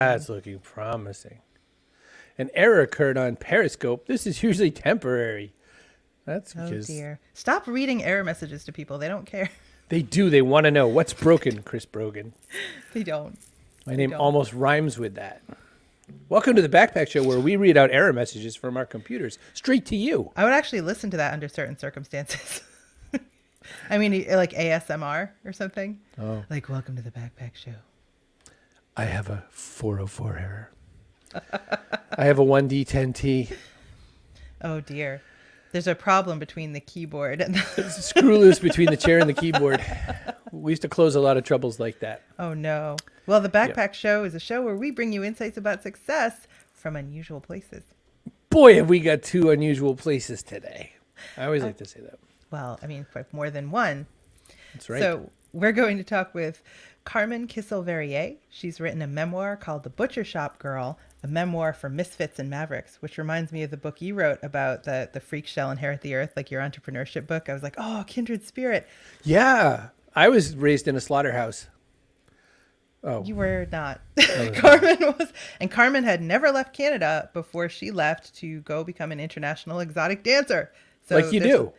That's looking promising. An error occurred on Periscope. This is usually temporary. That's Oh because dear. Stop reading error messages to people. They don't care. they do. They want to know what's broken, Chris Brogan. They don't. My They name don't. almost rhymes with that. Welcome to the Backpack Show, where we read out error messages from our computers straight to you. I would actually listen to that under certain circumstances. I mean, like ASMR or something. Oh, Like, welcome to the Backpack Show. I have a 404 error. I have a 1D10T. Oh dear. There's a problem between the keyboard and the... Screw loose between the chair and the keyboard. We used to close a lot of troubles like that. Oh no. Well, the Backpack Yep. Show is a show where we bring you insights about success from unusual places. Boy, have we got two unusual places today. I always like to say that. Well, I mean, for more than one. That's right. So we're going to talk with Carmen Kissel-Verrier. She's written a memoir called The Butcher Shop Girl, a memoir for misfits and mavericks, which reminds me of the book you wrote about the freaks shall inherit the earth, like your entrepreneurship book. I was like, oh, kindred spirit. Yeah, I was raised in a slaughterhouse. Oh, You were not. was Carmen was. And Carmen had never left Canada before she left to go become an international exotic dancer. So like you do.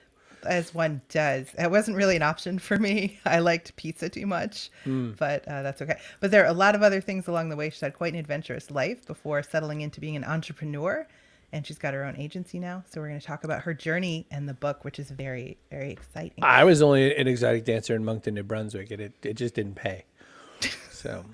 As one does. It wasn't really an option for me. I liked pizza too much, but that's okay. But there are a lot of other things along the way. She's had quite an adventurous life before settling into being an entrepreneur, and she's got her own agency now. So we're going to talk about her journey and the book, which is very, very exciting. I was only an exotic dancer in Moncton, New Brunswick, and it just didn't pay. So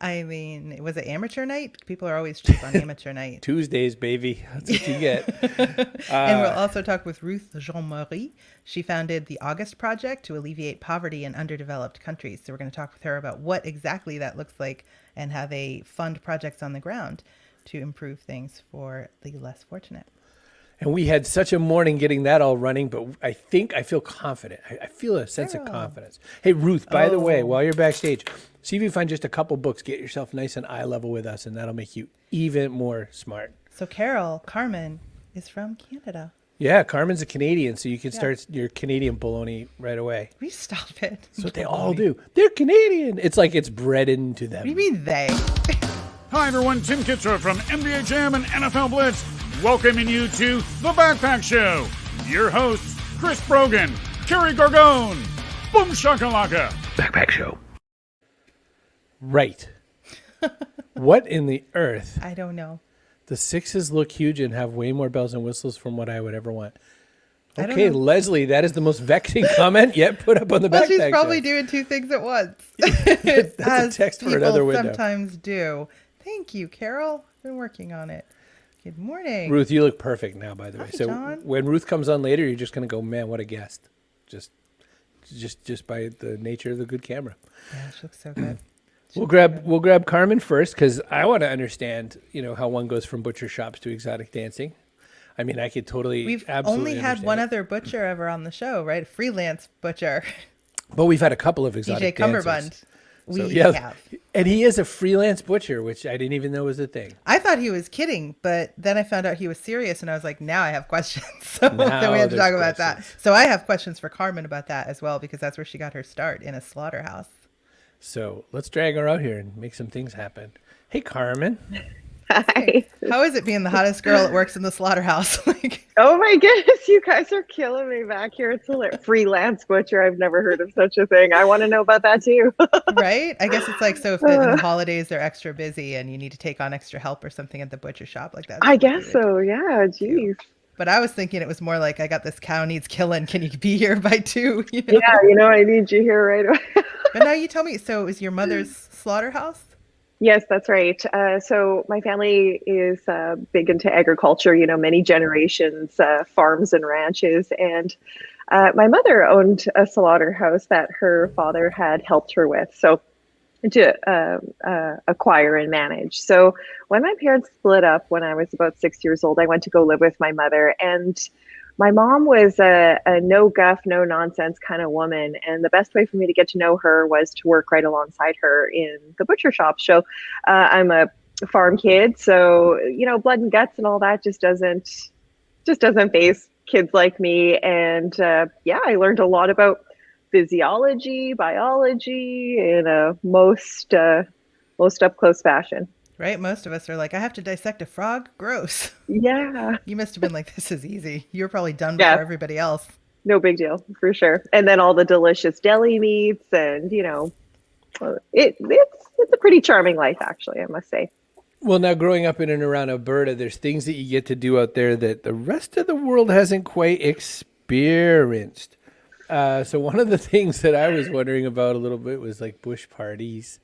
I mean, was it amateur night? People are always cheap on amateur night. Tuesdays, baby, that's what you get. And we'll also talk with Ruth Jean-Marie. She founded the August Project to alleviate poverty in underdeveloped countries. So we're going to talk with her about what exactly that looks like and how they fund projects on the ground to improve things for the less fortunate. And we had such a morning getting that all running, but I think I feel confident. I feel a sense of Girl. confidence. Hey, Ruth, by the way, Oh. while you're backstage, see if you find just a couple books, get yourself nice and eye level with us, and that'll make you even more smart. So Carmen is from Canada. Yeah, Carmen's a Canadian, so you can Yeah. start your Canadian baloney right away. We stop it. That's what they all do. They're Canadian. It's like it's bred into them. What do you mean they? Hi everyone, Tim Kitzrow from NBA Jam and NFL Blitz, welcoming you to The Backpack Show. Your hosts, Chris Brogan, Kerry Gargone, Boom Shakalaka. Backpack Show. Right. What in the earth? I don't know. The sixes look huge and have way more bells and whistles from what I would ever want. I don't Okay, know. Leslie, that is the most vexing comment yet put up on the Well, Backpack she's probably Show. doing two things at once. That's a As text for people another window. sometimes do. Thank you, Carol. Been working on it. Good morning. Ruth, you look perfect now, by the way. Hi, So John. when Ruth comes on later, you're just going to go, man, what a guest. Just by the nature of the good camera. Yeah, she looks so good. We'll grab Carmen first because I want to understand, how one goes from butcher shops to exotic dancing. I mean, I could totally. We've absolutely only had understand one it. other butcher ever on the show, right? A freelance butcher, But we've had a couple of exotic DJ dancers. Cumberbund. We So, yeah, have. and he is a freelance butcher, which I didn't even know was a thing. I thought he was kidding, but then I found out he was serious, and I was like, now I have questions. So Now then we had to there's talk about that. questions. So I have questions for Carmen about that as well, because that's where she got her start, in a slaughterhouse. So let's drag her out here and make some things happen. Hey, Carmen. Hi. How is it being the hottest girl that works in the slaughterhouse? Like, Oh my goodness, you guys are killing me back here. It's a freelance butcher. I've never heard of such a thing. I want to know about that too. right? I guess it's like, so if in the holidays they're extra busy and you need to take on extra help or something at the butcher shop, like that. I guess so. Yeah. Geez. But I was thinking it was more like, I got this cow needs killing. Can you be here by 2? You know? Yeah. I need you here right away. But now you tell me, so it was your mother's slaughterhouse? Yes, that's right. So my family is big into agriculture, many generations, farms and ranches. And my mother owned a slaughterhouse that her father had helped her with. So to acquire and manage. So when my parents split up when I was about 6 years old, I went to go live with my mother. And my mom was a no guff, no nonsense kind of woman. And the best way for me to get to know her was to work right alongside her in the butcher shop. So I'm a farm kid. So, blood and guts and all that just doesn't faze kids like me. And I learned a lot about physiology, biology in a most up close fashion. Right? Most of us are like, I have to dissect a frog? Gross. Yeah. You must have been like, this is easy. You were probably done Yeah. before everybody else. No big deal, for sure. And then all the delicious deli meats, and it's a pretty charming life, actually, I must say. Well, now growing up in and around Alberta, there's things that you get to do out there that the rest of the world hasn't quite experienced. So one of the things that I was wondering about a little bit was like bush parties.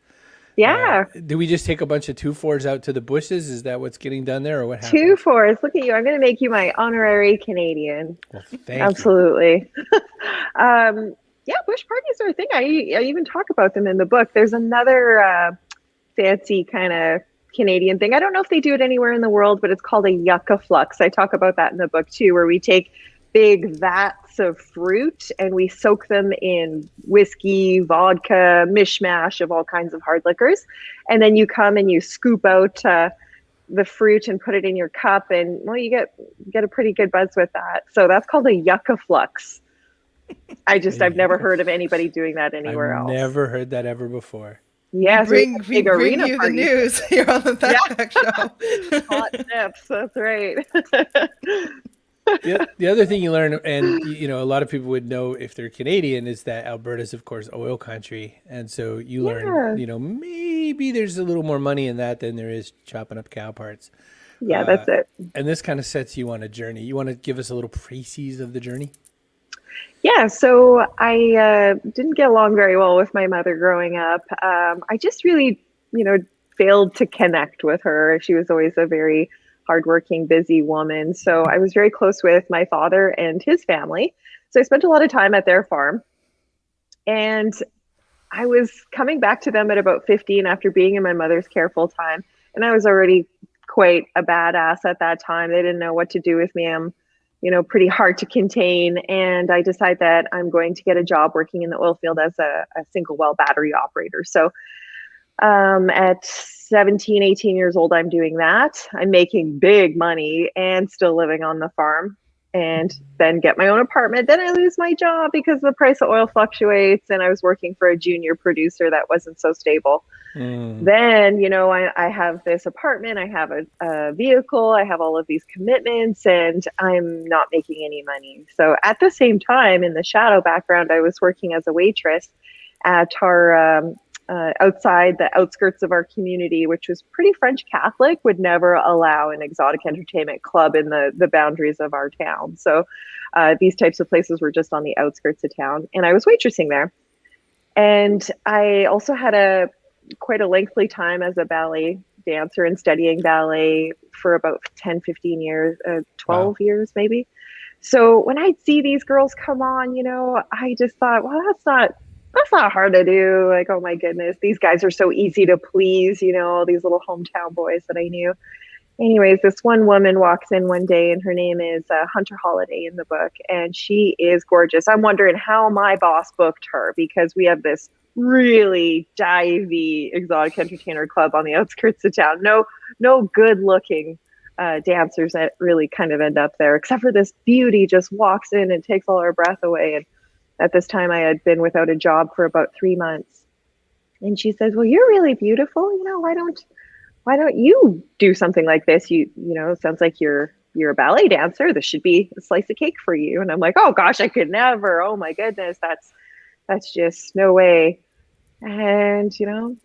Yeah. Do we just take a bunch of 2-4s out to the bushes? Is that what's getting done there, or what happens? 2-4s. Look at you. I'm going to make you my honorary Canadian. Well, thank Absolutely. Yeah, bush parties are a thing. I even talk about them in the book. There's another fancy kind of Canadian thing. I don't know if they do it anywhere in the world, but it's called a yucca flux. I talk about that in the book too, where we take big vats of fruit and we soak them in whiskey, vodka, mishmash of all kinds of hard liquors. And then you come and you scoop out the fruit and put it in your cup, and well, you get a pretty good buzz with that. So that's called a yucca flux. I've never heard of anybody doing that anywhere else. Never heard that ever before. Yes, we bring arena you party. the news here on the Backpack Show. Hot tips, that's right. The other thing you learn, and a lot of people would know if they're Canadian, is that Alberta's, of course, oil country, and so you learn, maybe there's a little more money in that than there is chopping up cow parts. Yeah, that's it. And this kind of sets you on a journey. You want to give us a little précis of the journey? Yeah, so I didn't get along very well with my mother growing up. I just really, failed to connect with her. She was always a very hardworking, busy woman. So I was very close with my father and his family. So I spent a lot of time at their farm. And I was coming back to them at about 15 after being in my mother's care full time. And I was already quite a badass at that time. They didn't know what to do with me. I'm pretty hard to contain. And I decided that I'm going to get a job working in the oil field as a single well battery operator. So at 17, 18 years old, I'm doing that. I'm making big money and still living on the farm, and then get my own apartment. Then I lose my job because the price of oil fluctuates, and I was working for a junior producer that wasn't so stable. Then, I have this apartment, I have a vehicle, I have all of these commitments, and I'm not making any money. So at the same time, in the shadow background, I was working as a waitress at our outside the outskirts of our community, which was pretty French Catholic, would never allow an exotic entertainment club in the boundaries of our town. So these types of places were just on the outskirts of town, and I was waitressing there. And I also had quite a lengthy time as a ballet dancer and studying ballet for about 10, 15 years, 12 years maybe. So when I'd see these girls come on, I just thought, well, that's not hard to do. Like, oh my goodness, these guys are so easy to please, all these little hometown boys that I knew. Anyways, this one woman walks in one day, and her name is Hunter Holiday in the book, and she is gorgeous. I'm wondering how my boss booked her, because we have this really divey exotic entertainer club on the outskirts of town. No good looking dancers that really kind of end up there, except for this beauty just walks in and takes all our breath away. And at this time I had been without a job for about 3 months. And she says, well, you're really beautiful. Why don't you do something like this? You sounds like you're a ballet dancer. This should be a slice of cake for you. And I'm like, oh gosh, I could never. Oh my goodness. That's just no way. And,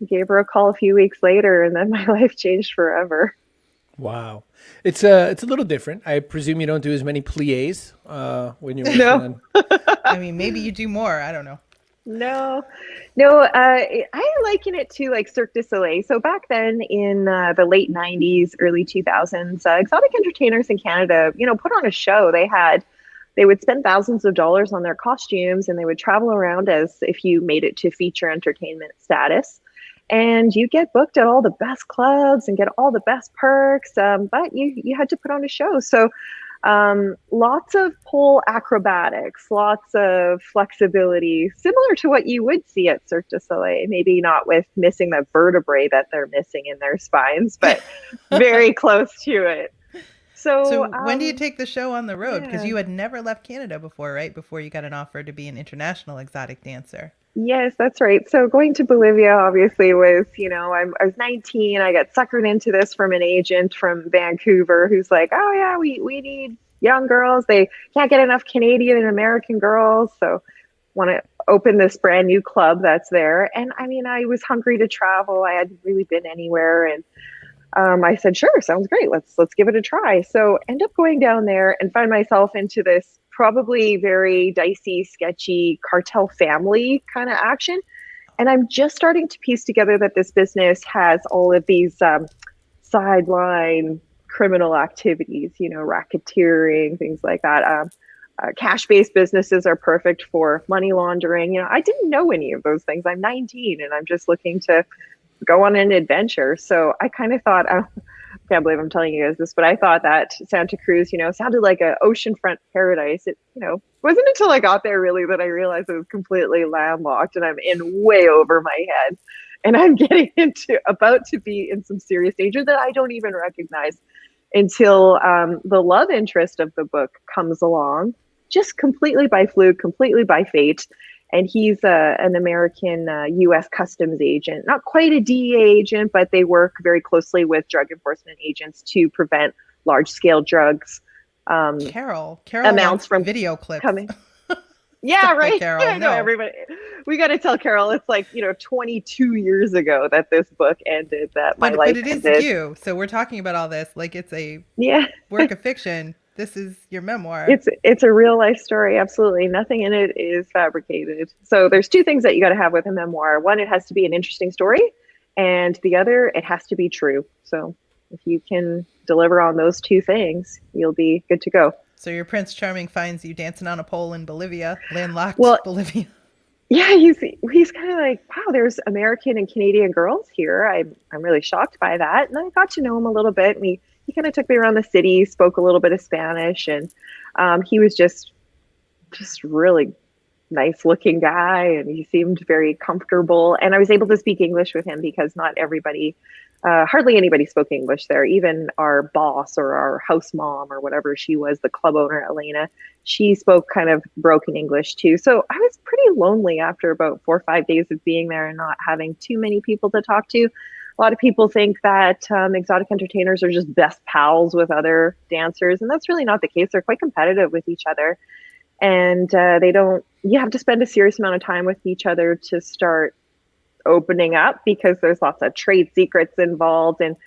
gave her a call a few weeks later, and then my life changed forever. Wow. It's a little different. I presume you don't do as many pliés when you're working on. I mean, maybe you do more. I don't know. No. I liken it to like Cirque du Soleil. So back then in the late 90s, early 2000s, exotic entertainers in Canada, put on a show. They would spend thousands of dollars on their costumes, and they would travel around as if you made it to feature entertainment status. And you get booked at all the best clubs and get all the best perks, but you had to put on a show. So lots of pole acrobatics, lots of flexibility, similar to what you would see at Cirque du Soleil, maybe not with missing the vertebrae that they're missing in their spines, but very close to it. So when do you take the show on the road? Because you had never left Canada before, right? Before you got an offer to be an international exotic dancer. Yes, that's right. So going to Bolivia obviously was, I was 19. I got suckered into this from an agent from Vancouver who's like, oh yeah, we need young girls. They can't get enough Canadian and American girls. So want to open this brand new club that's there. And I mean, I was hungry to travel. I hadn't really been anywhere. And I said, sure, sounds great. Let's give it a try. So end up going down there and find myself into this probably very dicey, sketchy cartel family kind of action. And I'm just starting to piece together that this business has all of these sideline criminal activities, racketeering, things like that. Cash-based businesses are perfect for money laundering. I didn't know any of those things. I'm 19 and I'm just looking to go on an adventure. So I kind of thought, I can't believe I'm telling you guys this, but I thought that Santa Cruz, sounded like an oceanfront paradise. It, wasn't until I got there really that I realized it was completely landlocked and I'm in way over my head. And I'm about to be in some serious danger that I don't even recognize until the love interest of the book comes along, just completely by fluke, completely by fate. And he's an American U.S. customs agent, not quite a DEA agent, but they work very closely with drug enforcement agents to prevent large-scale drugs. Carol amounts wants from video clips coming. Yeah, right. Carol, I know, no. everybody. We got to tell Carol it's like 22 years ago that this book ended. That my life But it is ended. you. So we're talking about all this like it's a Yeah. work of fiction. This is your memoir. It's a real life story. Absolutely. Nothing in it is fabricated. So there's two things that you got to have with a memoir. One, it has to be an interesting story. And the other, it has to be true. So if you can deliver on those two things, you'll be good to go. So your Prince Charming finds you dancing on a pole in Bolivia, landlocked Bolivia. Yeah, he's kind of like, wow, there's American and Canadian girls here. I'm really shocked by that. And I got to know him a little bit. And he kind of took me around the city, spoke a little bit of Spanish, and he was just really nice looking guy, and he seemed very comfortable. And I was able to speak English with him because not everybody, hardly anybody spoke English there. Even our boss or our house mom or whatever she was, the club owner, Elena, she spoke kind of broken English too. So I was pretty lonely after about 4 or 5 days of being there and not having too many people to talk to. A lot of people think that exotic entertainers are just best pals with other dancers, and that's really not the case. They're quite competitive with each other, and you have to spend a serious amount of time with each other to start opening up because there's lots of trade secrets involved and,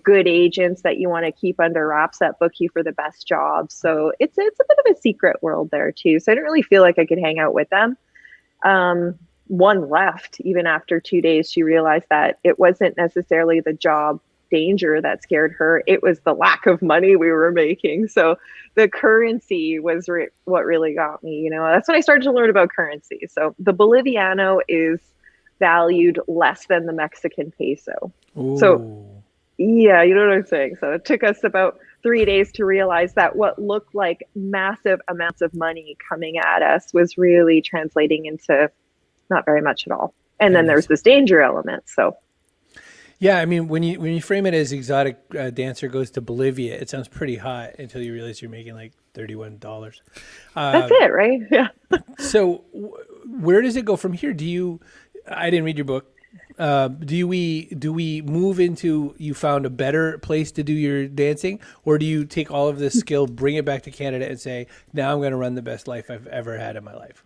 good agents that you want to keep under wraps that book you for the best jobs. So it's a bit of a secret world there too. So I didn't really feel like I could hang out with them. One left even after 2 days. She realized that it wasn't necessarily the job danger that scared her. It was the lack of money we were making. So the currency was what really got me. That's when I started to learn about currency. So the Boliviano is valued less than the Mexican peso. Ooh. So yeah, you know what I'm saying? So it took us about 3 days to realize that what looked like massive amounts of money coming at us was really translating into not very much at all. And then there's this danger element. So yeah, I mean, when you frame it as exotic dancer goes to Bolivia, it sounds pretty hot until you realize you're making like $31. That's it, right? Yeah. So where does it go from here? I didn't read your book. Do we move into, you found a better place to do your dancing, or do you take all of this skill, bring it back to Canada and say, now I'm going to run the best life I've ever had in my life?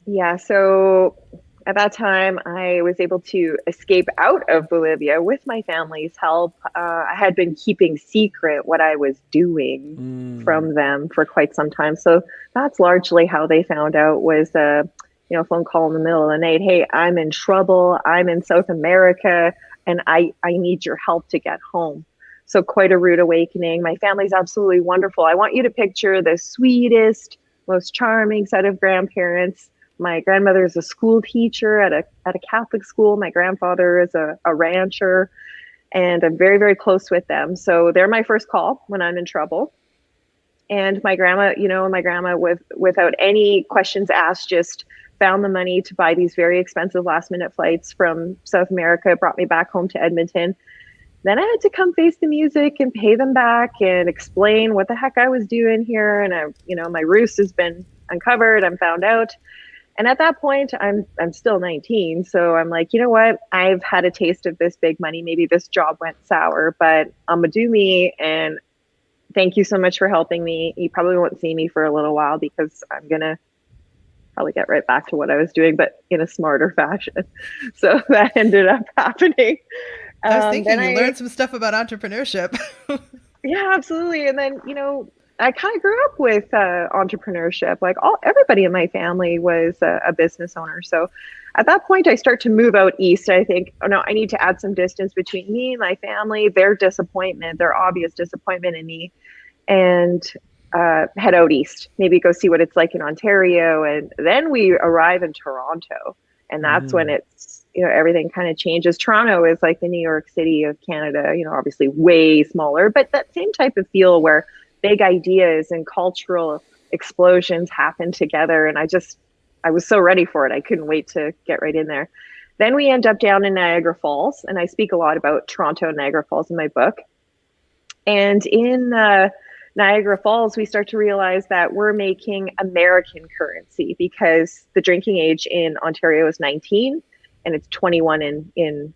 Yeah. So at that time, I was able to escape out of Bolivia with my family's help. I had been keeping secret what I was doing from them for quite some time. So that's largely how they found out, was a phone call in the middle of the night. Hey, I'm in trouble. I'm in South America, and I need your help to get home. So quite a rude awakening. My family's absolutely wonderful. I want you to picture the sweetest, most charming set of grandparents. My grandmother is a school teacher at a Catholic school. My grandfather is a rancher, and I'm very, very close with them. So they're my first call when I'm in trouble. And my grandma, without any questions asked, just found the money to buy these very expensive last minute flights from South America, brought me back home to Edmonton. Then I had to come face the music and pay them back and explain what the heck I was doing here. And my ruse has been uncovered. I'm found out. And at that point, I'm still 19. So I'm like, you know what? I've had a taste of this big money. Maybe this job went sour, but I'm gonna do me. And thank you so much for helping me. You probably won't see me for a little while because I'm gonna probably get right back to what I was doing, but in a smarter fashion. So that ended up happening. I was thinking Then you learned some stuff about entrepreneurship. Yeah, absolutely. And then, I kind of grew up with entrepreneurship. Like everybody in my family was a business owner. So at that point, I start to move out east. I think, oh no, I need to add some distance between me and my family, their disappointment, their obvious disappointment in me, and head out east. Maybe go see what it's like in Ontario. And then we arrive in Toronto. And that's when it's, everything kind of changes. Toronto is like the New York City of Canada, obviously way smaller, but that same type of feel where big ideas and cultural explosions happen together. And I was so ready for it. I couldn't wait to get right in there. Then we end up down in Niagara Falls, and I speak a lot about Toronto and Niagara Falls in my book. And in Niagara Falls, we start to realize that we're making American currency because the drinking age in Ontario is 19 and it's 21 in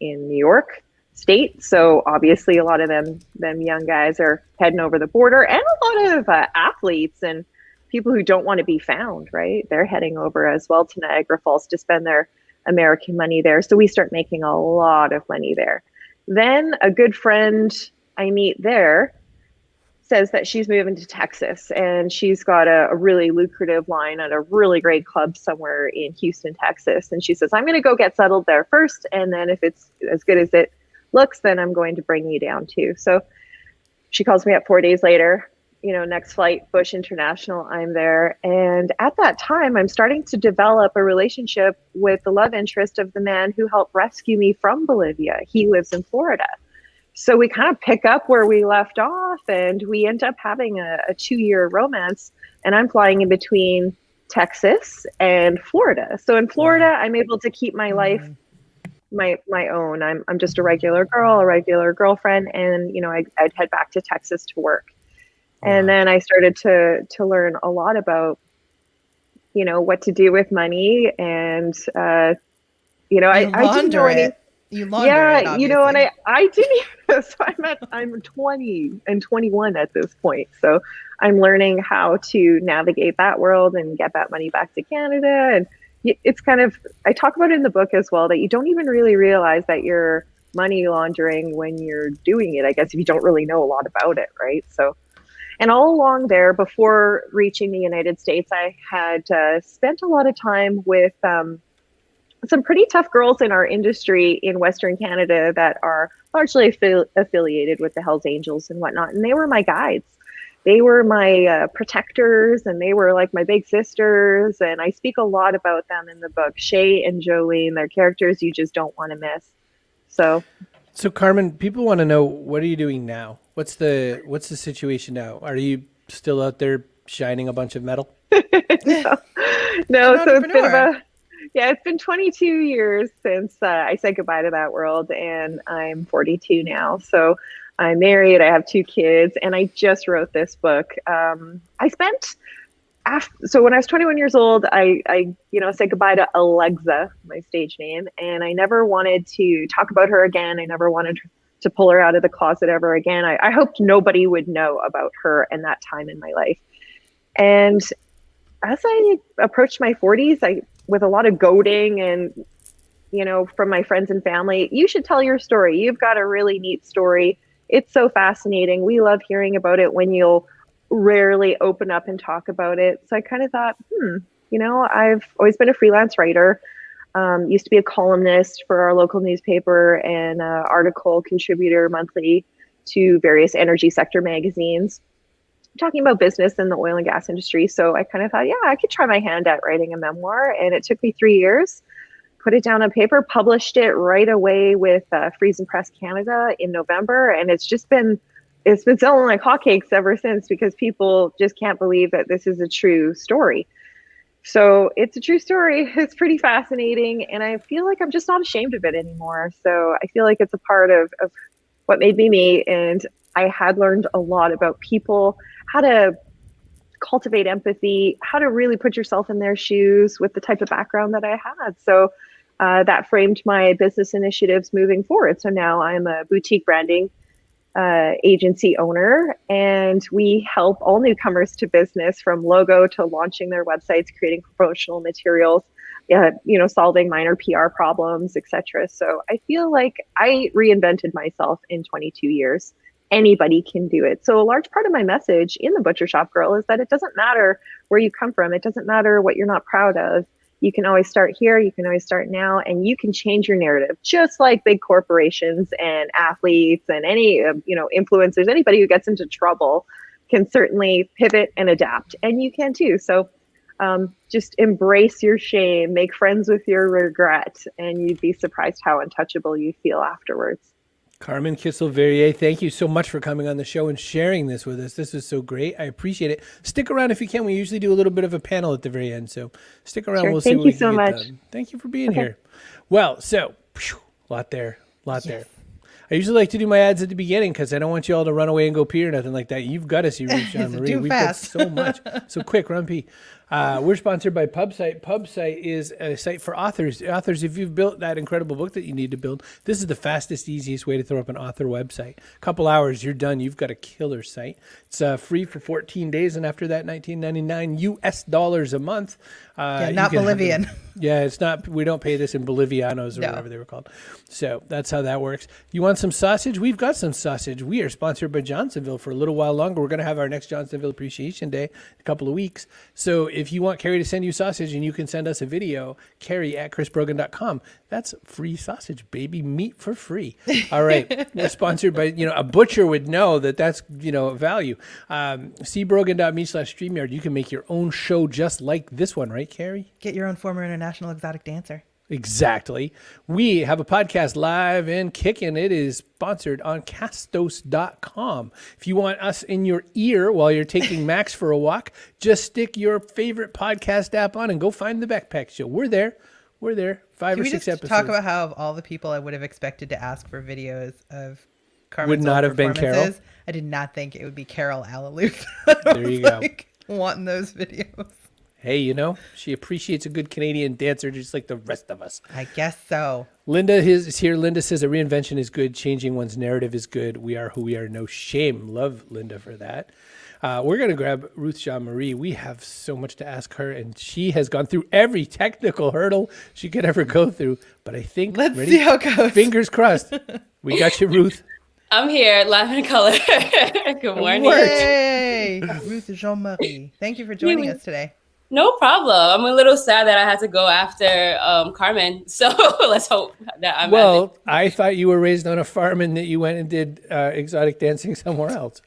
New York State. So obviously a lot of them young guys are heading over the border, and a lot of athletes and people who don't want to be found, right? They're heading over as well to Niagara Falls to spend their American money there. So we start making a lot of money there. Then a good friend I meet there says that she's moving to Texas, and she's got a really lucrative line at a really great club somewhere in Houston, Texas. And she says, I'm going to go get settled there first. And then if it's as good as it looks, then I'm going to bring you down too. So she calls me up 4 days later, next flight, Bush International, I'm there. And at that time, I'm starting to develop a relationship with the love interest of the man who helped rescue me from Bolivia. He lives in Florida. So we kind of pick up where we left off, and we end up having a 2-year romance, and I'm flying in between Texas and Florida. So in Florida, I'm able to keep my life my own. I'm just a regular girl, a regular girlfriend, and I'd head back to Texas to work. And then I started to learn a lot about what to do with money, and I didn't know any. You launder it, obviously. And I didn't. So I'm 20 and 21 at this point. So I'm learning how to navigate that world and get that money back to Canada. And it's kind of, I talk about it in the book as well, that you don't even really realize that you're money laundering when you're doing it, I guess, if you don't really know a lot about it, right? So, and all along there, before reaching the United States, I had spent a lot of time with some pretty tough girls in our industry in Western Canada that are largely affiliated with the Hells Angels and whatnot. And they were my guides. They were my protectors, and they were like my big sisters. And I speak a lot about them in the book. Shay and Jolene, they're characters you just don't want to miss. So Carmen, people want to know, what are you doing now? What's the situation now? Are you still out there shining a bunch of metal? No. So it's been 22 years since I said goodbye to that world, and I'm 42 now. So I'm married, I have 2 kids, and I just wrote this book. So when I was 21 years old, I said goodbye to Alexa, my stage name, and I never wanted to talk about her again. I never wanted to pull her out of the closet ever again. I hoped nobody would know about her and that time in my life. And as I approached my 40s, with a lot of goading and, from my friends and family, you should tell your story. You've got a really neat story. It's so fascinating. We love hearing about it when you'll rarely open up and talk about it. So I kind of thought, I've always been a freelance writer. Used to be a columnist for our local newspaper and article contributor monthly to various energy sector magazines, talking about business in the oil and gas industry. So I kind of thought, I could try my hand at writing a memoir. And it took me 3 years, put it down on paper, published it right away with Friesen Press Canada in November. And it's been selling like hotcakes ever since, because people just can't believe that this is a true story. So it's a true story. It's pretty fascinating. And I feel like I'm just not ashamed of it anymore. So I feel like it's a part of what made me me. And I had learned a lot about people, how to cultivate empathy, how to really put yourself in their shoes with the type of background that I had. So that framed my business initiatives moving forward. So now I'm a boutique branding agency owner, and we help all newcomers to business, from logo to launching their websites, creating promotional materials, solving minor PR problems, etc. So I feel like I reinvented myself in 22 years. Anybody can do it. So a large part of my message in the Butcher Shop Girl is that it doesn't matter where you come from. It doesn't matter what you're not proud of. You can always start here. You can always start now, and you can change your narrative, just like big corporations and athletes and any, influencers. Anybody who gets into trouble can certainly pivot and adapt, and you can too. So just embrace your shame, make friends with your regret, and you'd be surprised how untouchable you feel afterwards. Carmen Kissel-Verrier, thank you so much for coming on the show and sharing this with us. This is so great. I appreciate it. Stick around if you can. We usually do a little bit of a panel at the very end, so stick around. Sure. We'll see what we can Thank you so get much. done. Thank you for being here. Well, so lot there. I usually like to do my ads at the beginning because I don't want you all to run away and go pee or nothing like that. You've got to see Ruth Jean-Marie. We've got so much. So quick, run pee. We're sponsored by PubSite. PubSite is a site for authors. Authors, if you've built that incredible book that you need to build, this is the fastest, easiest way to throw up an author website. A couple hours, you're done. You've got a killer site. It's free for 14 days, and after that, $19.99 US a month. Not Bolivian. It's not. We don't pay this in Bolivianos or whatever they were called. So that's how that works. You want some sausage? We've got some sausage. We are sponsored by Johnsonville for a little while longer. We're going to have our next Johnsonville Appreciation Day in a couple of weeks. So if you want Carrie to send you sausage and you can send us a video, Carrie@chrisbrogan.com. That's free sausage, baby. Meat for free. All right. We're sponsored by, a butcher would know that that's, value. cbrogan.me/StreamYard. You can make your own show just like this one, right, Carrie? Get your own former international exotic dancer. Exactly. We have a podcast live and kicking. It is sponsored on castos.com. If you want us in your ear while you're taking Max for a walk, just stick your favorite podcast app on and go find the Backpack Show. We're there. 5 or 6 episodes. Talk about how of all the people I would have expected to ask for videos of Carmen's would not have been Carol. I did not think it would be Carol Alaluth. There you go. Wanting those videos. Hey, she appreciates a good Canadian dancer just like the rest of us. I guess so. Linda is here. Linda says a reinvention is good. Changing one's narrative is good. We are who we are. No shame. Love Linda for that. We're going to grab Ruth Jean-Marie. We have so much to ask her, and she has gone through every technical hurdle she could ever go through. But I think, let's see how it goes. Fingers crossed. We got you, Ruth. I'm here, live in color. Good morning. Yay! Ruth Jean-Marie. Thank you for joining us today. No problem. I'm a little sad that I had to go after Carmen. So let's hope that I'm. Well, I thought you were raised on a farm and that you went and did exotic dancing somewhere else.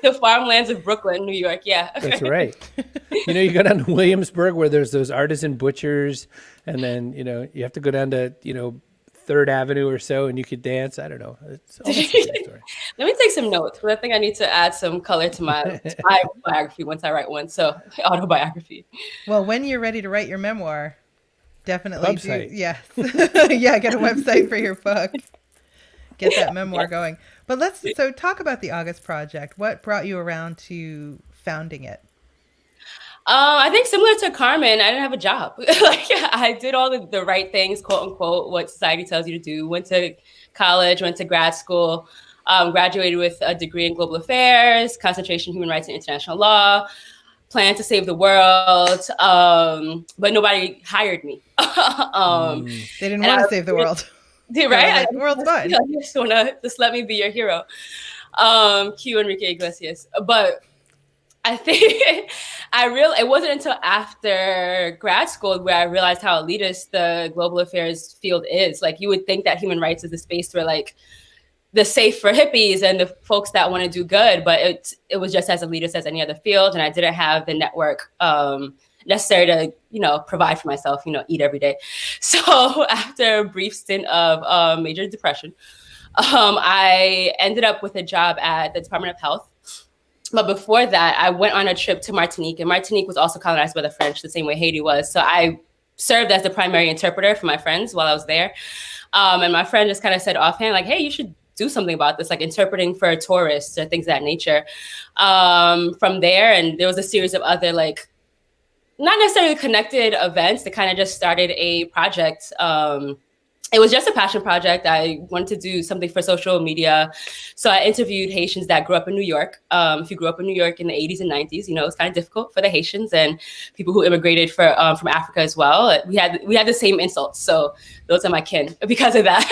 The farmlands of Brooklyn, New York. Yeah. That's right. You go down to Williamsburg where there's those artisan butchers, and then, you have to go down to, 3rd Avenue or so, and you could dance. I don't know. It's almost a great story. Let me take some notes, because I think I need to add some color to my biography once I write one. So autobiography. Well, when you're ready to write your memoir, definitely website. Yes. Get a website for your book. Get that memoir going. But so talk about the August Project. What brought you around to founding it? I think similar to Carmen, I didn't have a job. I did all the right things, quote unquote, what society tells you to do. Went to college, went to grad school, graduated with a degree in global affairs, concentration in human rights and international law, planned to save the world, but nobody hired me. They didn't want to save the world. Right? The world's fine. Just let me be your hero. Cue Enrique Iglesias. But I think it wasn't until after grad school where I realized how elitist the global affairs field is. You would think that human rights is the space where the safe for hippies and the folks that want to do good, but it was just as elitist as any other field. And I didn't have the network necessary to, provide for myself, eat every day. So after a brief stint of major depression, I ended up with a job at the Department of Health. But before that, I went on a trip to Martinique, and Martinique was also colonized by the French the same way Haiti was. So I served as the primary interpreter for my friends while I was there. And my friend just kind of said offhand, hey, you should do something about this, like interpreting for tourists or things of that nature. From there, and there was a series of other like not necessarily connected events that kind of just started a project. It was just a passion project. I wanted to do something for social media. So I interviewed Haitians that grew up in New York. If you grew up in New York in the 80s and 90s, you know, it's kind of difficult for the Haitians and people who immigrated from Africa as well. We had the same insults. So those are my kin because of that.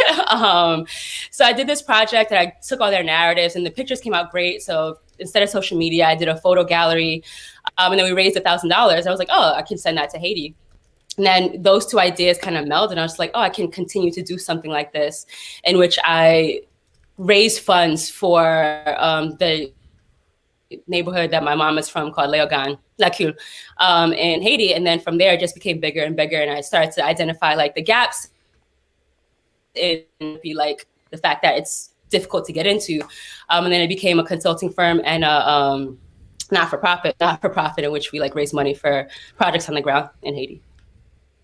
So I did this project and I took all their narratives and the pictures came out great. So instead of social media, I did a photo gallery and then we raised $1,000. I was like, oh, I can send that to Haiti. And then those two ideas kind of melded. I was like, oh, I can continue to do something like this, in which I raise funds for the neighborhood that my mom is from called Léogane, Lacule, in Haiti. And then from there, it just became bigger and bigger. And I started to identify like the gaps and be like the fact that it's difficult to get into. And then it became a consulting firm and a not-for-profit in which we like raise money for projects on the ground in Haiti.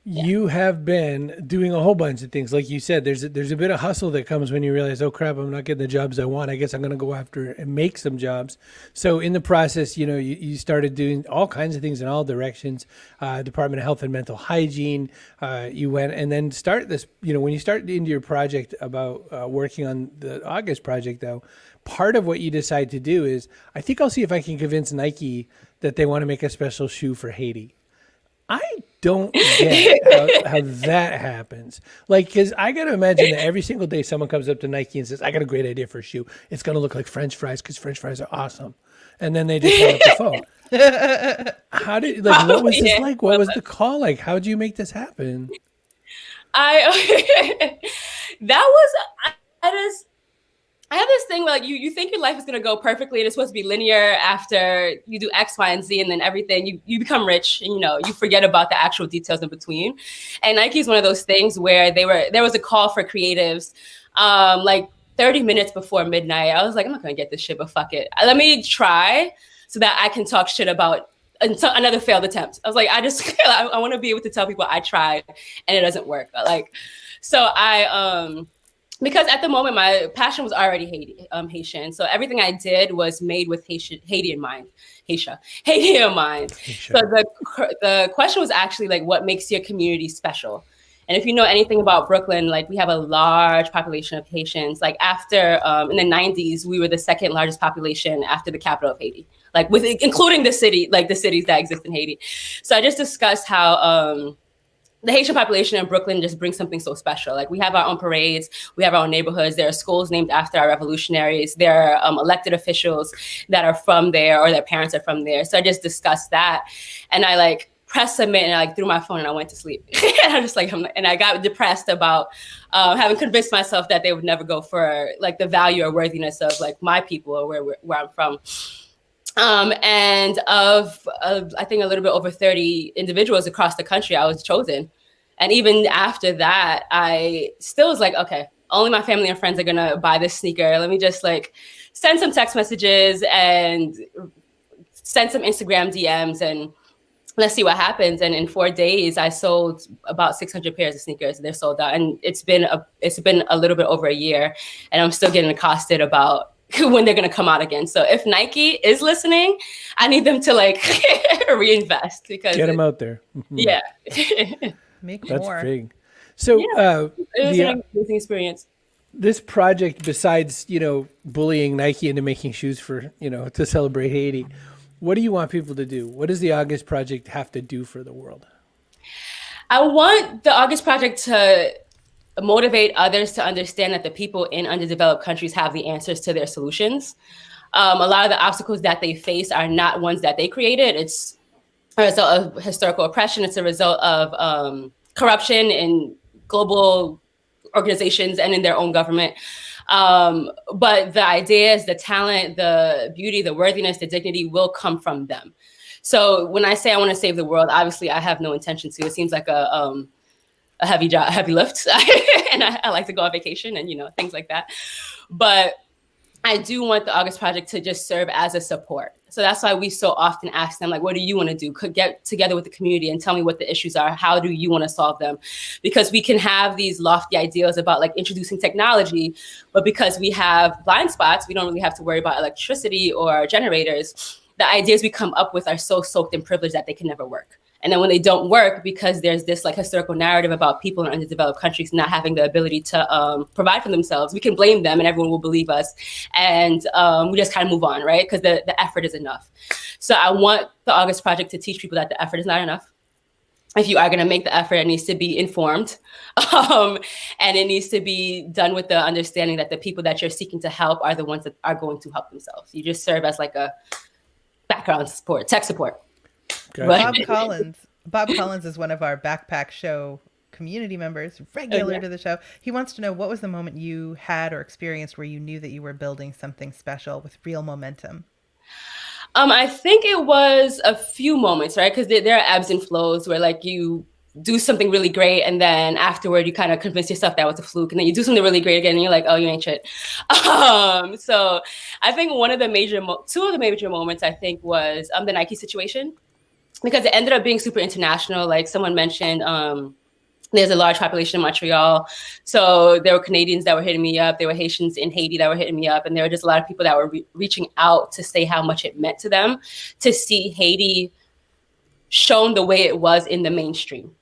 You have been doing a whole bunch of things. Like you said, there's a bit of hustle that comes when you realize, oh crap, I'm not getting the jobs I want. I guess I'm going to go after and make some jobs. So in the process, you know, you started doing all kinds of things in all directions. Department of Health and Mental Hygiene. You went and then start this, you know, when you start into your project about working on the August project though, part of what you decide to do is, I think I'll see if I can convince Nike that they want to make a special shoe for Haiti. I don't get how that happens. Like, because I got to imagine that every single day someone comes up to Nike and says, I got a great idea for a shoe. It's going to look like French fries because French fries are awesome. And then they just hang up the phone. What was this like? What was the call like? How did you make this happen? I have this thing where like you think your life is gonna go perfectly and it's supposed to be linear after you do X, Y, and Z, and then everything you become rich and you know you forget about the actual details in between. And Nike is one of those things where there was a call for creatives, like 30 minutes before midnight. I was like, I'm not gonna get this shit, but fuck it. Let me try so that I can talk shit about another failed attempt. I was like, I want to be able to tell people I tried and it doesn't work. Like, so because at the moment my passion was already Haitian, so everything I did was made with Haiti in mind. Haiti in mind. So the question was actually like, what makes your community special? And if you know anything about Brooklyn, like we have a large population of Haitians. Like after in the 90s, we were the second largest population after the capital of Haiti, like including the city, like the cities that exist in Haiti. So I just discussed how the Haitian population in Brooklyn just brings something so special. Like we have our own parades, we have our own neighborhoods. There are schools named after our revolutionaries. There are elected officials that are from there or their parents are from there. So I just discussed that, and I like pressed submit and I like threw my phone and I went to sleep. And I just and I got depressed about having convinced myself that they would never go for like the value or worthiness of like my people or where I'm from. And of I think a little bit over 30 individuals across the country, I was chosen. And even after that, I still was like, okay, only my family and friends are going to buy this sneaker. Let me just like send some text messages and send some Instagram DMs and let's see what happens. And in 4 days, I sold about 600 pairs of sneakers. They're sold out. And it's been a little bit over a year. And I'm still getting accosted about when they're going to come out again. So if Nike is listening, I need them to like reinvest because get them out there. Yeah. Make That's more. big. So it was an amazing experience. This project, besides, you know, bullying Nike into making shoes for, you know, to celebrate Haiti, what do you want people to do? What does the August Project have to do for the world? I want the August Project to motivate others to understand that the people in underdeveloped countries have the answers to their solutions. A lot of the obstacles that they face are not ones that they created. It's a result of historical oppression. It's a result of corruption in global organizations and in their own government. But the ideas, the talent, the beauty, the worthiness, the dignity will come from them. So when I say I want to save the world, obviously I have no intention to. It seems like a heavy job, heavy lift. And I like to go on vacation and, you know, things like that. But I do want the August Project to just serve as a support. So that's why we so often ask them, like, what do you want to do? Could get together with the community and tell me what the issues are. How do you want to solve them? Because we can have these lofty ideas about like introducing technology, but because we have blind spots, we don't really have to worry about electricity or generators. The ideas we come up with are so soaked in privilege that they can never work. And then when they don't work, because there's this like historical narrative about people in underdeveloped countries not having the ability to provide for themselves, we can blame them and everyone will believe us. And we just kind of move on, right? Because the effort is enough. So I want the August Project to teach people that the effort is not enough. If you are going to make the effort, it needs to be informed. And it needs to be done with the understanding that the people that you're seeking to help are the ones that are going to help themselves. You just serve as like a background support, tech support. Gotcha. Bob Collins is one of our Backpack Show community members, regular to the show. He wants to know, what was the moment you had or experienced where you knew that you were building something special with real momentum? I think it was a few moments, right? Because there are ebbs and flows where like you do something really great and then afterward you kind of convince yourself that was a fluke, and then you do something really great again and you're like, oh, you ain't shit. So I think two of the major moments I think was the Nike situation, because it ended up being super international. Like someone mentioned, there's a large population in Montreal. So there were Canadians that were hitting me up. There were Haitians in Haiti that were hitting me up. And there were just a lot of people that were reaching out to say how much it meant to them to see Haiti shown the way it was in the mainstream.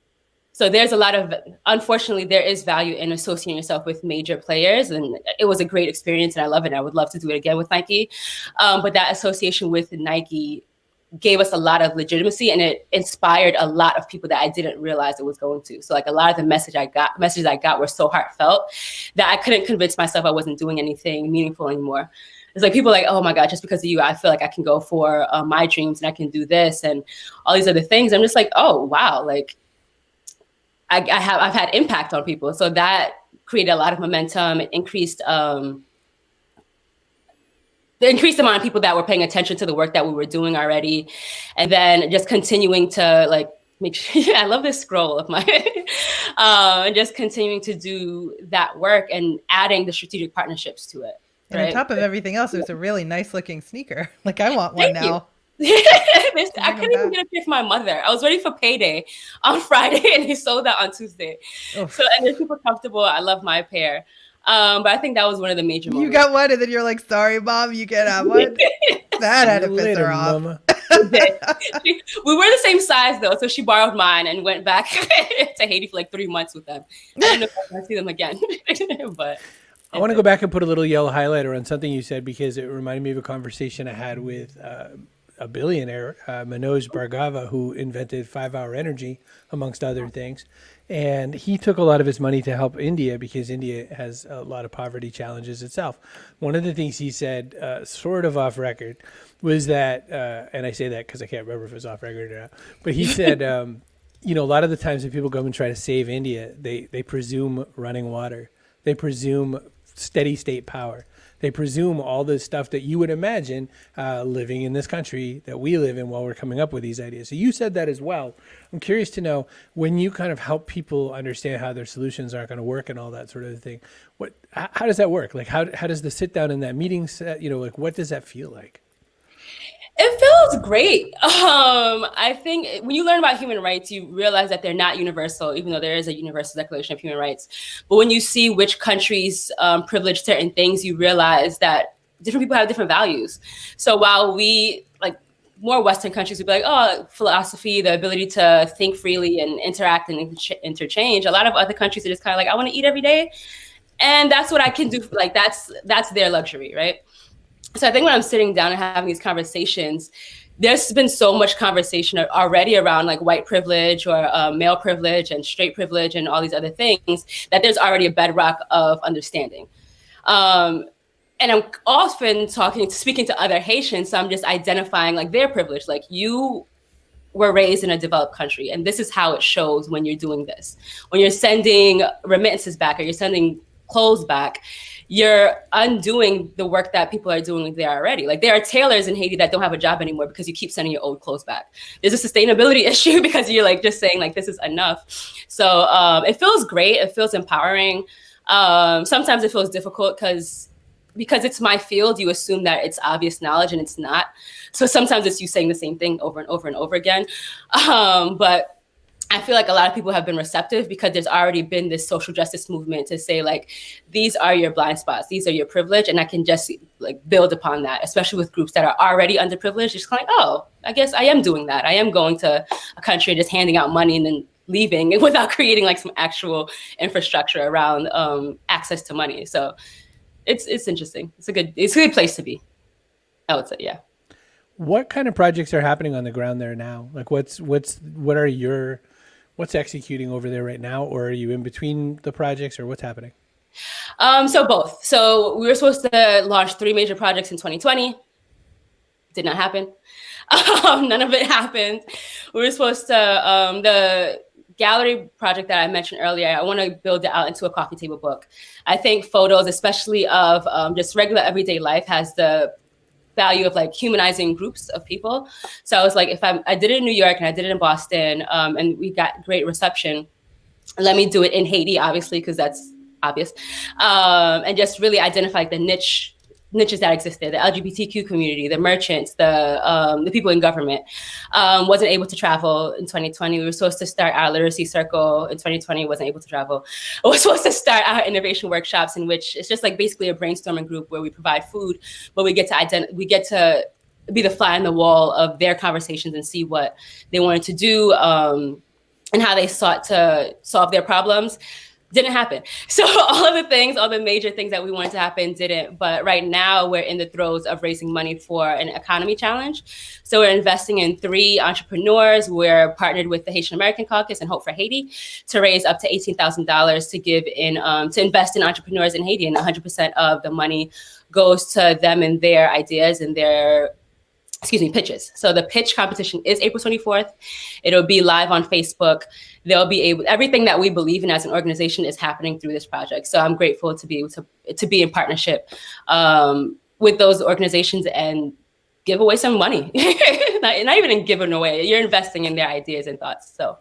So there's a lot of, unfortunately, there is value in associating yourself with major players. And it was a great experience and I love it. I would love to do it again with Nike. But that association with Nike gave us a lot of legitimacy, and it inspired a lot of people that I didn't realize it was going to. So like a lot of the messages I got were so heartfelt that I couldn't convince myself I wasn't doing anything meaningful anymore. It's like people like, oh my God, just because of you, I feel like I can go for my dreams and I can do this and all these other things. I'm just like, oh wow, like I've had impact on people. So that created a lot of momentum. It increased the increased amount of people that were paying attention to the work that we were doing already. And then just continuing to like make sure, I love this scroll of my, just continuing to do that work and adding the strategic partnerships to it. And right? on top of everything else, it was a really nice looking sneaker. Like I want one Thank now. I couldn't even get a pick for my mother. I was ready for payday on Friday and he sold that on Tuesday. Oof. So, and they're super comfortable. I love my pair. But I think that was one of the major moments. You got one and then you're like, sorry, Mom, you can't have one. That had to piss her off. We were the same size though. So she borrowed mine and went back to Haiti for like 3 months with them. I didn't know if I was going to see them again. But I want to go back and put a little yellow highlighter on something you said, because it reminded me of a conversation I had with a billionaire, Manoj Bhargava, who invented 5-Hour Energy, amongst other things. And he took a lot of his money to help India because India has a lot of poverty challenges itself. One of the things he said, sort of off record, was that, and I say that because I can't remember if it was off record or not, but he said, you know, a lot of the times when people go and try to save India, they presume running water. They presume steady state power. They presume all the stuff that you would imagine living in this country that we live in while we're coming up with these ideas. So you said that as well. I'm curious to know, when you kind of help people understand how their solutions aren't going to work and all that sort of thing, how does that work? Like, how does the sit down in that meeting set, you know, like what does that feel like? It feels great. I think when you learn about human rights, you realize that they're not universal, even though there is a universal declaration of human rights. But when you see which countries privilege certain things, you realize that different people have different values. So while we, like more Western countries, would be like, oh, philosophy, the ability to think freely and interact and interchange, a lot of other countries are just kind of like, I want to eat every day. And that's what I can do. Like that's their luxury, right? So I think when I'm sitting down and having these conversations, there's been so much conversation already around like white privilege or male privilege and straight privilege and all these other things, that there's already a bedrock of understanding. And I'm often speaking to other Haitians, so I'm just identifying like their privilege. Like, you were raised in a developed country, and this is how it shows when you're doing this. When you're sending remittances back or you're sending clothes back, you're undoing the work that people are doing there already. Like, there are tailors in Haiti that don't have a job anymore because you keep sending your old clothes back. There's a sustainability issue because you're like just saying like, this is enough. So it feels great. It feels empowering. Sometimes it feels difficult because because it's my field, you assume that it's obvious knowledge and it's not. So sometimes it's you saying the same thing over and over and over again. But I feel like a lot of people have been receptive because there's already been this social justice movement to say like, these are your blind spots, these are your privilege. And I can just like build upon that, especially with groups that are already underprivileged. Just kind of like, oh, I guess I am doing that. I am going to a country and just handing out money and then leaving without creating like some actual infrastructure around access to money. So it's interesting. It's a good place to be, I would say. Yeah. What kind of projects are happening on the ground there now? Like what's executing over there right now? Or are you in between the projects, or what's happening? So both. So we were supposed to launch 3 major projects in 2020. Did not happen. None of it happened. We were supposed to, the gallery project that I mentioned earlier, I want to build it out into a coffee table book. I think photos, especially of just regular everyday life, has the value of like humanizing groups of people. So I was like, if I did it in New York and I did it in Boston, and we got great reception, let me do it in Haiti, obviously, because that's obvious. And just really identify like the niches that existed, the LGBTQ community, the merchants, the people in government. Wasn't able to travel in 2020. We were supposed to start our literacy circle in 2020, wasn't able to travel. We were supposed to start our innovation workshops, in which it's just like basically a brainstorming group where we provide food, but we get to be the fly on the wall of their conversations and see what they wanted to do, and how they sought to solve their problems. Didn't happen. So all the major things that we wanted to happen didn't. But right now we're in the throes of raising money for an economy challenge. So we're investing in 3 entrepreneurs. We're partnered with the Haitian American Caucus and Hope for Haiti to raise up to $18,000 to give in, to invest in entrepreneurs in Haiti. And 100% of the money goes to them and their ideas and their pitches. So the pitch competition is April 24th. It'll be live on Facebook. They'll be able, everything that we believe in as an organization is happening through this project. So I'm grateful to be able to be in partnership with those organizations and give away some money. not even in giving away, you're investing in their ideas and thoughts. So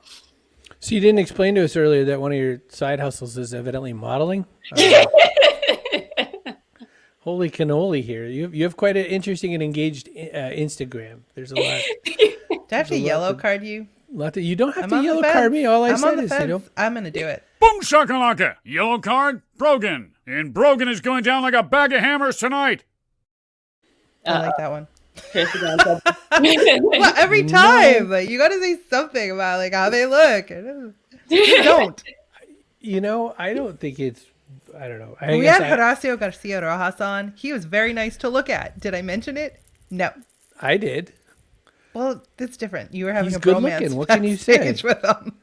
you didn't explain to us earlier that one of your side hustles is evidently modeling. Holy cannoli here. You have quite an interesting and engaged Instagram. There's a lot. Do I have to yellow card you? You don't have to yellow card me. All I said is, I'm going to do it. Boom shakalaka. Yellow card, Brogan. And Brogan is going down like a bag of hammers tonight. I like that one. Well, every time. Like, you got to say something about like how they look. You don't. I don't think it's, I don't know. We had Horacio Garcia Rojas on. He was very nice to look at. Did I mention it? No. I did. Well, that's different. You were having He's a good bromance looking. What can you say? with him.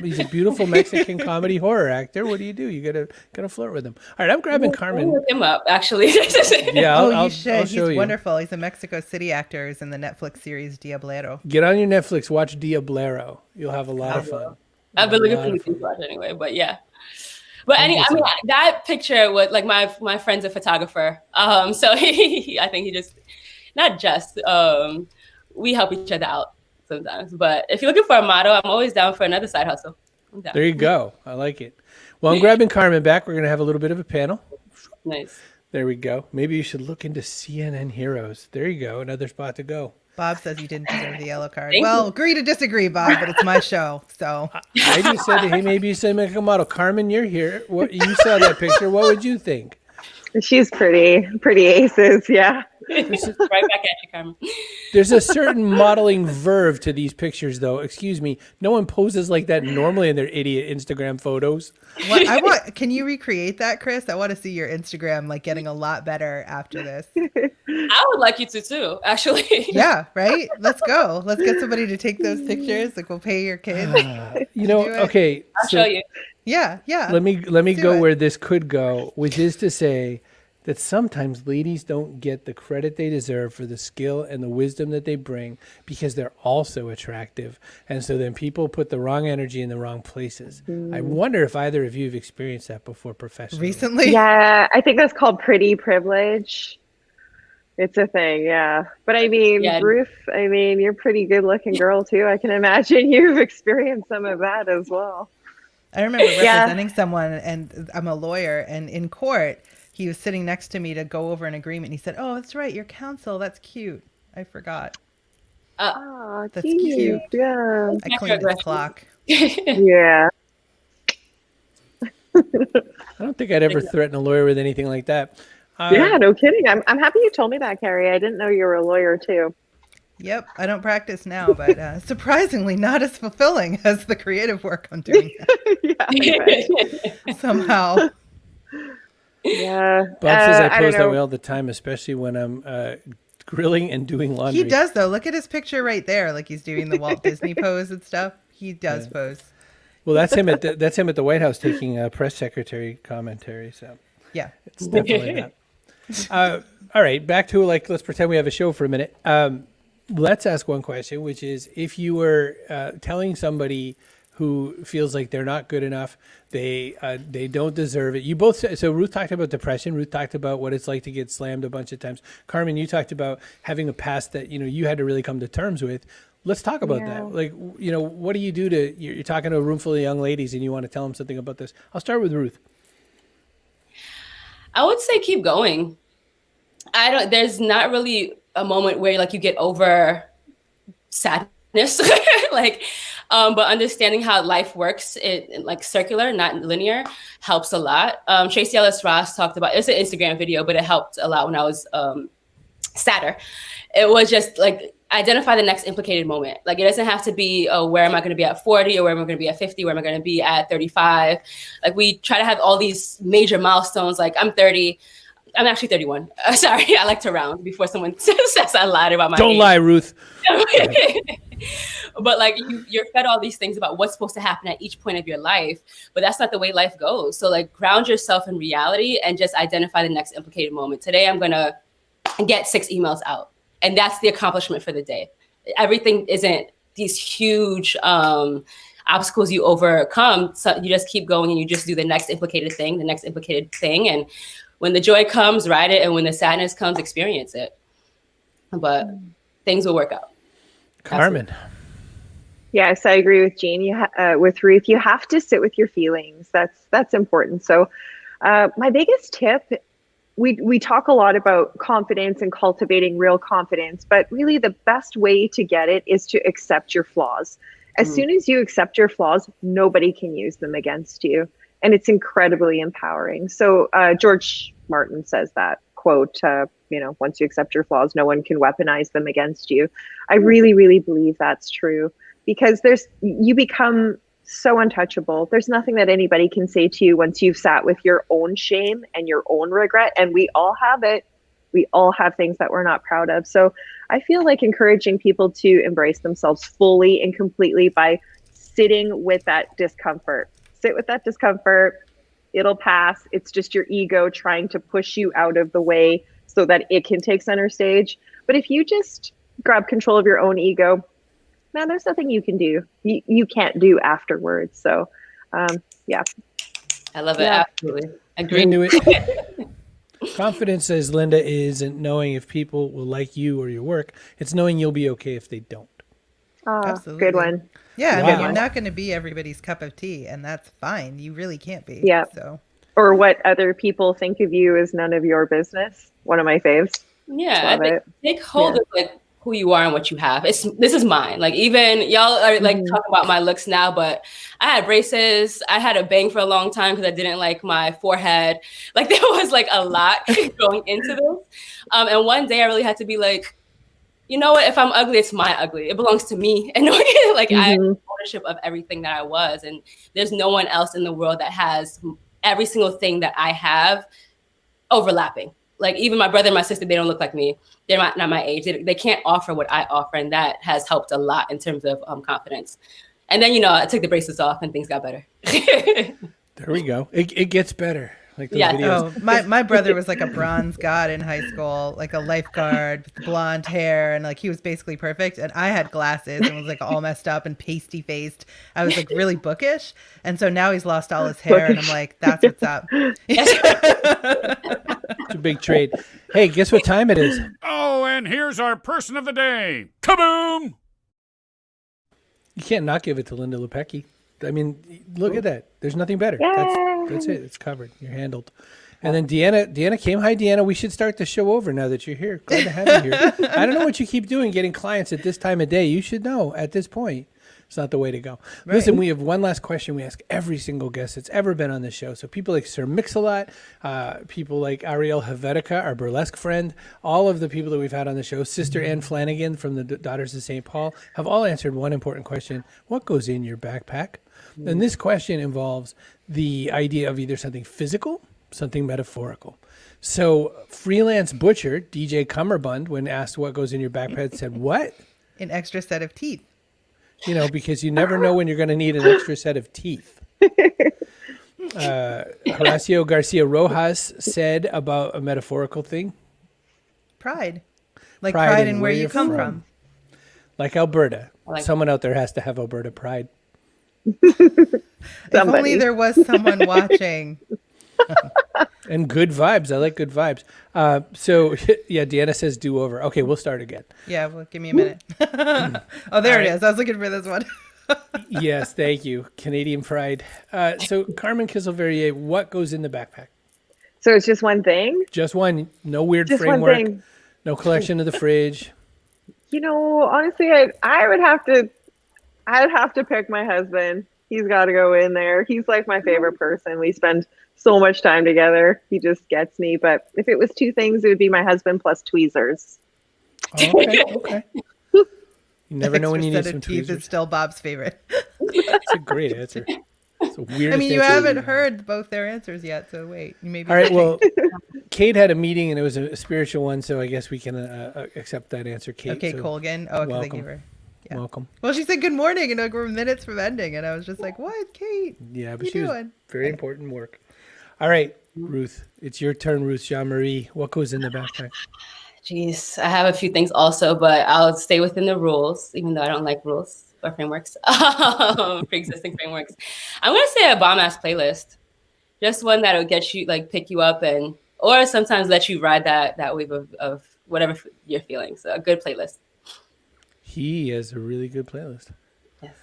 He's a beautiful Mexican comedy horror actor. What do? You gotta flirt with him. All right, I'm grabbing Carmen. Look him up, actually. Yeah, you should. He's wonderful. He's a Mexico City actor. He's in the Netflix series Diablero. Get on your Netflix, watch Diablero. You'll have a lot of fun. I've been looking for watch anyway, but yeah. But that picture was like my friend's a photographer. So I think he just not just we help each other out sometimes. But if you're looking for a model, I'm always down for another side hustle. There you go. I like it. Well, I'm grabbing Carmen back. We're going to have a little bit of a panel. Nice. There we go. Maybe you should look into CNN Heroes. There you go. Another spot to go. Bob says you didn't deserve the yellow card. Agree to disagree, Bob, but it's my show. So I just said to him, maybe you said make a model. Carmen, you're here. You saw that picture. What would you think? She's pretty aces. Yeah. Right back at you, Carmen. There's a certain modeling verve to these pictures, though. Excuse me. No one poses like that normally in their idiot Instagram photos. Can you recreate that, Chris? I want to see your Instagram like getting a lot better after this. I would like you to too, actually. Yeah, right? Let's go. Let's get somebody to take those pictures. Like we'll pay your kids. Okay. I'll show you. Yeah. Let me go where this could go, which is to say that sometimes ladies don't get the credit they deserve for the skill and the wisdom that they bring because they're also attractive. And so then people put the wrong energy in the wrong places. I wonder if either of you have experienced that before professionally. Recently? Yeah, I think that's called pretty privilege. It's a thing, yeah. But I mean, Ruth, you're a pretty good looking girl too. I can imagine you've experienced some of that as well. I remember representing someone, and I'm a lawyer, and in court, he was sitting next to me to go over an agreement. He said, "Oh, that's right, your counsel. That's cute. I forgot. Oh, That's cute. cute." Yeah. I cleaned his clock. Yeah. I don't think I'd ever threaten a lawyer with anything like that. Yeah, no kidding. I'm happy you told me that, Carrie. I didn't know you were a lawyer too. Yep, I don't practice now, but surprisingly not as fulfilling as the creative work I'm doing Yeah. I bet. somehow. Yeah. Bob says I don't pose that know. way all the time, especially when I'm grilling and doing laundry. He does, though. Look at his picture right there. Like he's doing the Walt Disney pose and stuff. He does pose. Well, that's him at the White House taking press secretary commentary. So Yeah. it's definitely that. All right, back to let's pretend we have a show for a minute. Let's ask one question, which is if you were telling somebody who feels like they're not good enough, they don't deserve it. You both, so Ruth talked about depression. Ruth talked about what it's like to get slammed a bunch of times. Carmen, you talked about having a past that you had to really come to terms with. Let's talk about that. Like, what do you do you're talking to a room full of young ladies and you want to tell them something about this? I'll start with Ruth. I would say keep going. There's not really a moment where you get over sadness, but understanding how life works, it circular, not linear, helps a lot. Tracy Ellis Ross talked about, it's an Instagram video, but it helped a lot when I was sadder. It was just identify the next implicated moment. It doesn't have to be, where am I going to be at 40 or where am I going to be at 50? Where am I going to be at 35? We try to have all these major milestones. I'm 30. I'm actually 31. Sorry, I like to round before someone says I lied about my age. Don't lie, Ruth. But you're fed all these things about what's supposed to happen at each point of your life, but that's not the way life goes. So ground yourself in reality and just identify the next implicated moment. Today, I'm going to get 6 emails out. And that's the accomplishment for the day. Everything isn't these huge obstacles you overcome. So you just keep going and you just do the next implicated thing. And when the joy comes, ride it. And when the sadness comes, experience it. But things will work out. Carmen. Absolutely. Yes, I agree with Jean. With Ruth, you have to sit with your feelings. That's important. So my biggest tip, we talk a lot about confidence and cultivating real confidence, but really the best way to get it is to accept your flaws. As soon as you accept your flaws, nobody can use them against you. And it's incredibly empowering. So George Martin says that quote, once you accept your flaws, no one can weaponize them against you. I really, really believe that's true because you become so untouchable. There's nothing that anybody can say to you once you've sat with your own shame and your own regret. And we all have it. We all have things that we're not proud of. So I feel like encouraging people to embrace themselves fully and completely by sitting with that discomfort. Sit with that discomfort. It'll pass. It's just your ego trying to push you out of the way so that it can take center stage. But if you just grab control of your own ego, man, there's nothing you can do. You can't do afterwards. So, yeah. I love it. Yeah. Absolutely. Agree. Agree. Into it. Confidence, says Linda, isn't knowing if people will like you or your work. It's knowing you'll be okay if they don't. Absolutely. Good one. Yeah, I Wow. mean, you're not going to be everybody's cup of tea, and that's fine. You really can't be. Yeah. So. Or what other people think of you is none of your business. One of my faves. Yeah, Love I think it. take hold of who you are and what you have. This is mine. Even y'all are talking about my looks now, but I had braces. I had a bang for a long time because I didn't like my forehead. There was a lot going into this. And one day I really had to be you know what? If I'm ugly, it's my ugly. It belongs to me. And I have ownership of everything that I was. And there's no one else in the world that has every single thing that I have overlapping. Even my brother and my sister, they don't look like me. They're not my age. They can't offer what I offer. And that has helped a lot in terms of confidence. And then, I took the braces off and things got better. There we go. It gets better. Those videos. Oh, my brother was a bronze god in high school, a lifeguard with blonde hair, and he was basically perfect. And I had glasses and was all messed up and pasty faced. I was really bookish, and so now he's lost all his hair, and I'm that's what's up. It's a big trade. Hey, guess what time it is? Oh, and here's our person of the day. Kaboom! You can't not give it to Linda Lepecki. I mean, look at that. There's nothing better. Yay! That's it. It's covered. You're handled. And then Deanna came. Hi, Deanna. We should start the show over now that you're here. Glad to have you here. I don't know what you keep doing, getting clients at this time of day. You should know at this point. It's not the way to go. Right. Listen, we have one last question we ask every single guest that's ever been on the show. So people like Sir Mix-a-Lot, people like Ariel Helvetica, our burlesque friend, all of the people that we've had on the show, Sister Anne Flanagan from the Daughters of St. Paul, have all answered one important question. What goes in your backpack? And this question involves the idea of either something physical, something metaphorical. So Freelance Butcher, DJ Cummerbund, when asked what goes in your backpack, said what? An extra set of teeth. You know, because you never know when you're going to need an extra set of teeth. Horacio Garcia Rojas said about a metaphorical thing. Pride. Like pride in where you come from. Like Alberta. Someone out there has to have Alberta pride. If only there was someone watching. And good vibes. I like good vibes. So, yeah, Deanna says do over. Okay, we'll start again. Yeah, well, give me a minute. Oh, there it is. I was looking for this one. Yes, thank you. Canadian pride. So, Carmen Kissel-Verrier, what goes in the backpack? So it's just one thing? Just one. No weird Just framework. one thing. No collection of the fridge. You know, honestly, I would have to. I'd have to pick my husband. He's got to go in there. He's like my favorite person. We spend so much time together. He just gets me. But if it was two things, it would be my husband plus tweezers. Oh, okay. You never know when you need some tweezers. It's still Bob's favorite. That's a great answer. It's a weird. I mean, you haven't heard both their answers yet, so wait. You maybe. All right. Well, Kate had a meeting and it was a spiritual one, so I guess we can accept that answer, Kate. Okay, so Colgan. Oh, because I gave her. Yeah. Welcome. Well, she said good morning, and we're minutes from ending, and I was just like, "What, Kate? Yeah, but she was very important work." All right, Ruth, it's your turn, Ruth Jean-Marie. What goes in the backpack? Jeez, I have a few things also, but I'll stay within the rules, even though I don't like rules or frameworks, pre-existing frameworks. I'm gonna say a bomb-ass playlist, just one that'll get you, like, pick you up, or sometimes let you ride that wave of whatever you're feeling. So a good playlist. He has a really good playlist. Yes.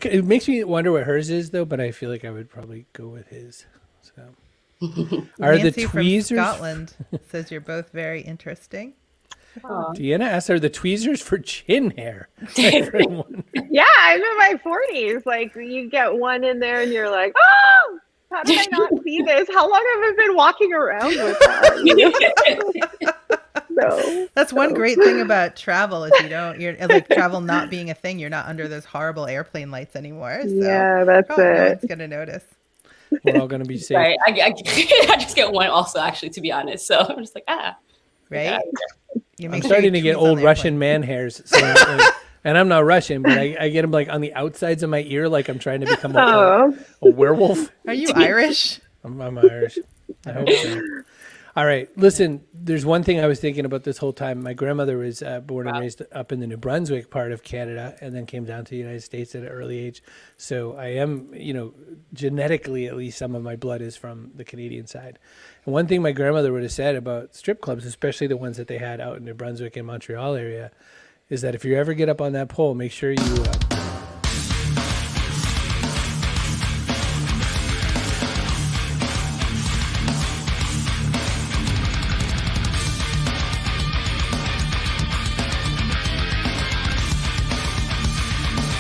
It makes me wonder what hers is, though, but I feel like I would probably go with his. So, are Nancy the tweezers from Scotland says you're both very interesting. Deanna asks, are the tweezers for chin hair? Yeah, I'm in my 40s. Like, you get one in there and you're like, oh, how did I not see this? How long have I been walking around with that? That's one great thing about travel is you're like travel not being a thing. You're not under those horrible airplane lights anymore. So yeah, that's it. No one's gonna notice. We're all gonna be safe. Right. I just get one also, actually, to be honest. So I'm just like, right. I'm starting to get old Russian man hairs. So and I'm not Russian, but I get them like on the outsides of my ear, like I'm trying to become a werewolf. Are you Irish? I'm Irish. I hope so. All right. Listen, there's one thing I was thinking about this whole time. My grandmother was born and raised up in the New Brunswick part of Canada and then came down to the United States at an early age. So I am, genetically, at least some of my blood is from the Canadian side. And one thing my grandmother would have said about strip clubs, especially the ones that they had out in New Brunswick and Montreal area, is that if you ever get up on that pole, make sure you